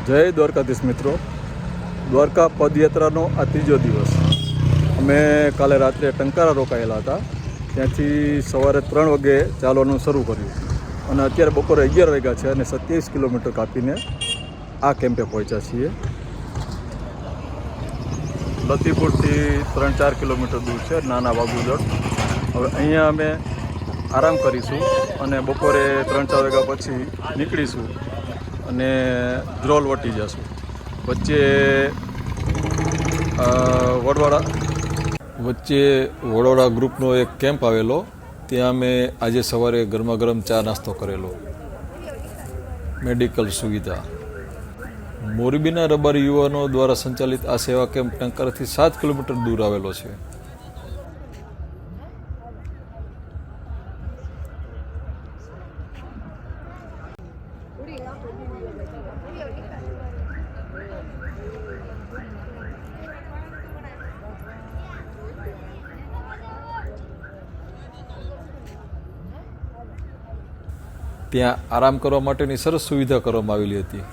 જય દ્વારકાધીશ મિત્રો, દ્વારકા પદયાત્રાનો આ ત્રીજો દિવસ. અમે કાલે રાત્રે ટંકારા રોકાયેલા હતા. ત્યાંથી સવારે 3 વાગે ચાલવાનું શરૂ કર્યું અને અત્યારે બપોરે 11 વાગ્યા છે અને 27 કિલોમીટર કાપીને આ કેમ્પે પહોંચ્યા છીએ. લતીપુરથી 3-4 કિલોમીટર દૂર છે નાના વાગુદળ. હવે અહીંયા અમે આરામ કરીશું અને બપોરે 3-4 વાગ્યા પછી નીકળીશું અને ધ્રોલ વટી જશું. વચ્ચે વડોદરા ગ્રુપનો એક કેમ્પ આવેલો, ત્યાં અમે આજે સવારે ગરમા ગરમ ચા નાસ્તો કરેલો. મેડિકલ સુવિધા. મોરબીના રબારી યુવાનો દ્વારા સંચાલિત આ સેવા કેમ્પ ટંકારાથી 7 કિલોમીટર દૂર આવેલો છે. ત્યાં આરામ કરવા માટેની સરસ સુવિધા કરવામાં આવેલી હતી.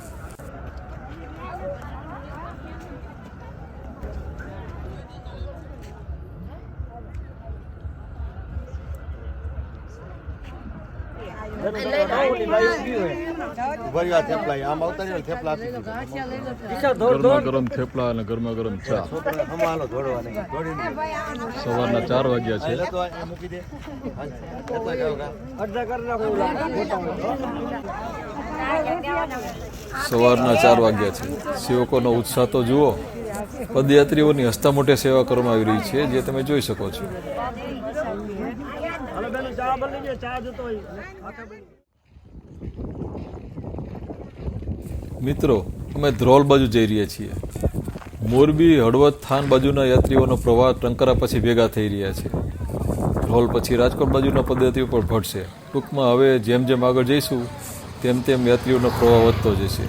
ગરમા ગરમ થેપલા અને ગરમા ગરમ ચા. સવારના 4 વાગ્યા છે. સવારના 4 વાગ્યા છે. સેવકોનો ઉત્સાહ તો જુઓ. પદયાત્રીઓની હસતા મોટે સેવા કરવામાં આવી રહી છે, જે તમે જોઈ શકો છો. મિત્રો, અમે ધ્રોલ બાજુ જઈ રહ્યા છીએ. મોરબી, હળવદ, થાન બાજુના યાત્રીઓનો પ્રવાહ ટંકારા પછી ભેગા થઈ રહ્યા છે. ધ્રોલ પછી રાજકોટ બાજુના પદયાત્રીઓ પણ ભળશે. ટૂંકમાં હવે જેમ જેમ આગળ જઈશું તેમ તેમ યાત્રીઓનો પ્રવાહ વધતો જશે.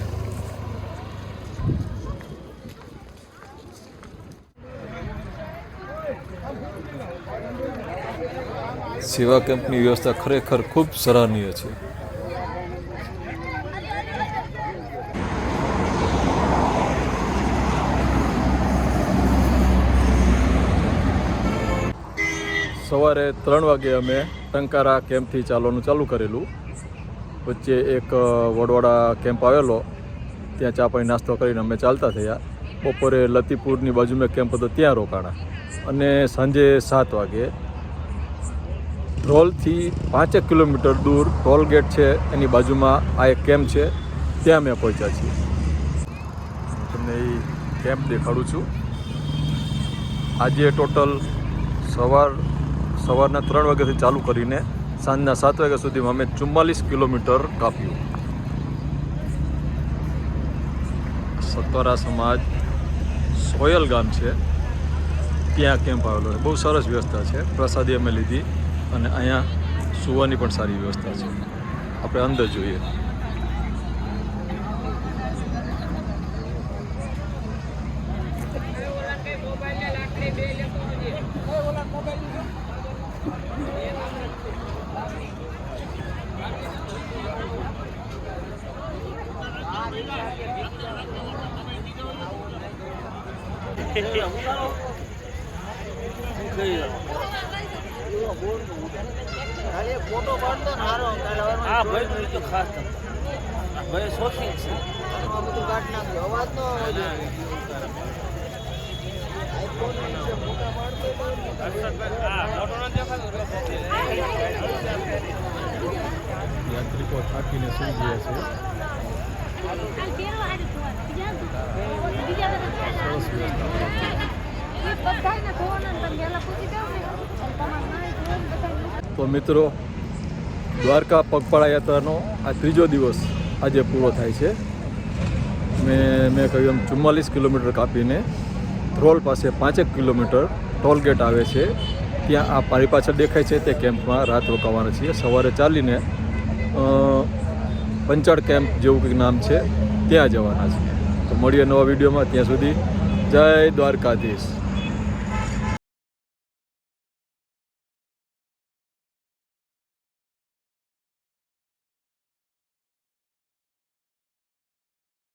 સેવા કેમ્પની વ્યવસ્થા ખરેખર ખૂબ સરાહનીય છે. સવારે 3 વાગે અમે ટંકારા કેમ્પથી ચાલવાનું ચાલુ કરેલું. વચ્ચે એક વડોદરા કેમ્પ આવેલો, ત્યાં ચા પાણી નાસ્તો કરીને અમે ચાલતા થયા. બપોરે લતીપુરની બાજુમાં કેમ્પ હતો, ત્યાં રોકાણા અને સાંજે 7 વાગે ધ્રોલથી 5 કિલોમીટર દૂર ટોલ ગેટ છે, એની બાજુમાં આ એક કેમ્પ છે, ત્યાં અમે પહોંચ્યા છીએ. તમને એ કેમ્પ દેખાડું છું. આજે ટોટલ સવારના 3 વાગ્યાથી ચાલુ કરીને સાંજના 7 વાગ્યા સુધીમાં અમે 44 કિલોમીટર કાપ્યું. સત્વરા સમાજ સોયલ ગામ છે, ત્યાં કેમ્પ આવેલો છે. બહુ સરસ વ્યવસ્થા છે. પ્રસાદી અમે લીધી અને અહીંયા સૂવાની પણ સારી વ્યવસ્થા છે. આપણે અંદર જોઈએ. ફોટો પાડતો ને હારો હા ભાઈ તો ખાસ ભાઈ શોખીન છે. બધું કાઢ નાખ્યો, અવાજ નો યાત્રિકો થાકીને સૂઈ ગયા છે. તો મિત્રો, દ્વારકા પગપાળા યાત્રાનો આ ત્રીજો દિવસ આજે પૂરો થાય છે. મેં કહ્યું એમ 44 કિલોમીટર કાપીને ધ્રોલ પાસે 5 કિલોમીટર ટોલ ગેટ આવે છે, ત્યાં આ મારી પાછળ દેખાય છે તે કેમ્પમાં રાત રોકાવાના છીએ. સવારે ચાલીને પંચાળ કેમ્પ જેવું કંઈક નામ છે, ત્યાં જવાના છે. તો મળીએ નવા વિડીયોમાં. ત્યાં સુધી જય દ્વારકાધીશ.